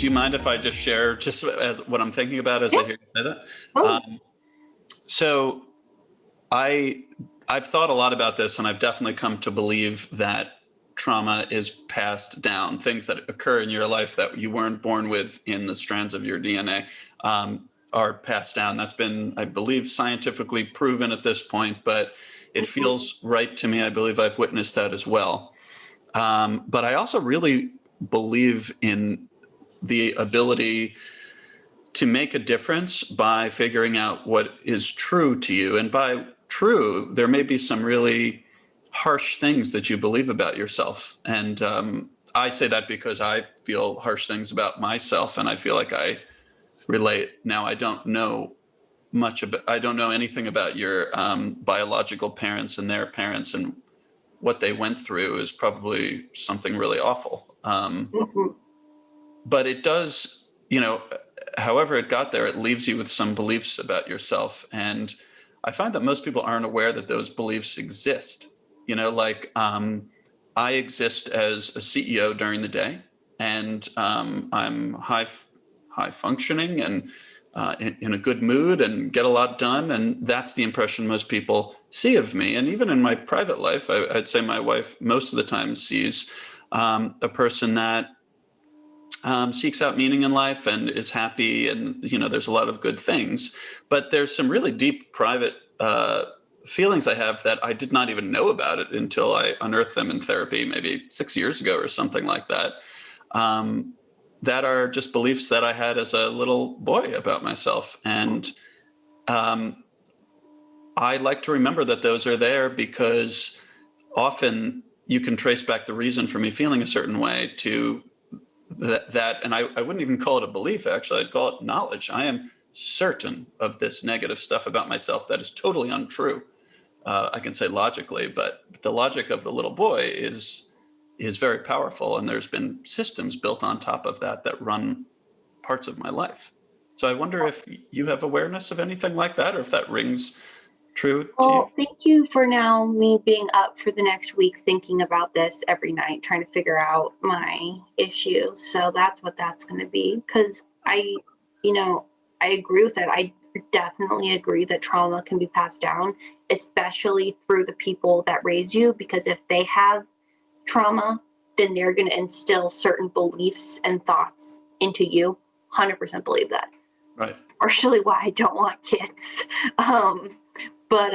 do you mind if I just share just as what I'm thinking about as Yeah. I hear you say that? Oh. So I've thought a lot about this, and I've definitely come to believe that trauma is passed down. Things that occur in your life that you weren't born with in the strands of your DNA are passed down. That's been, I believe, scientifically proven at this point, but it feels right to me. I believe I've witnessed that as well. But I also really believe in the ability to make a difference by figuring out what is true to you. And by true, there may be some really harsh things that you believe about yourself. And I say that because I feel harsh things about myself, and I feel like I relate. Now, I don't know I don't know anything about your biological parents and their parents, and what they went through is probably something really awful. But it does, however it got there, it leaves you with some beliefs about yourself. And I find that most people aren't aware that those beliefs exist. I exist as a CEO during the day, and I'm high functioning and in a good mood and get a lot done. And that's the impression most people see of me. And even in my private life, I'd say my wife most of the time sees a person that seeks out meaning in life and is happy, and there's a lot of good things, but there's some really deep private feelings I have that I did not even know about it until I unearthed them in therapy maybe 6 years ago or something like that. That are just beliefs that I had as a little boy about myself, and I like to remember that those are there, because often you can trace back the reason for me feeling a certain way to that, and I wouldn't even call it a belief. Actually, I'd call it knowledge. I am certain of this negative stuff about myself that is totally untrue. I can say logically, but the logic of the little boy is very powerful, and there's been systems built on top of that that run parts of my life. So I wonder if you have awareness of anything like that, or if that rings true to you. Well, thank you for now me being up for the next week thinking about this every night, trying to figure out my issues. So that's what that's going to be. Because I agree with it. I definitely agree that trauma can be passed down, especially through the people that raise you, because if they have trauma, then they're going to instill certain beliefs and thoughts into you. 100% believe that. Right. Partially why I don't want kids. But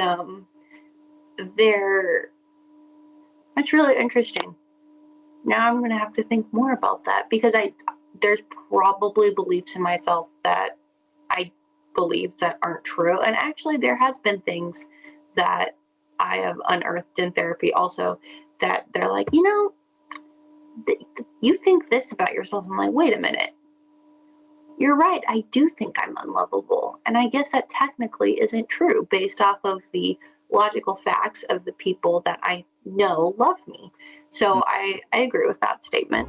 that's really interesting. Now I'm going to have to think more about that, because there's probably beliefs in myself that I believe that aren't true. And actually there has been things that I have unearthed in therapy also, that they're like, you think this about yourself. I'm like, wait a minute. You're right. I do think I'm unlovable. And I guess that technically isn't true based off of the logical facts of the people that I know love me. So I agree with that statement.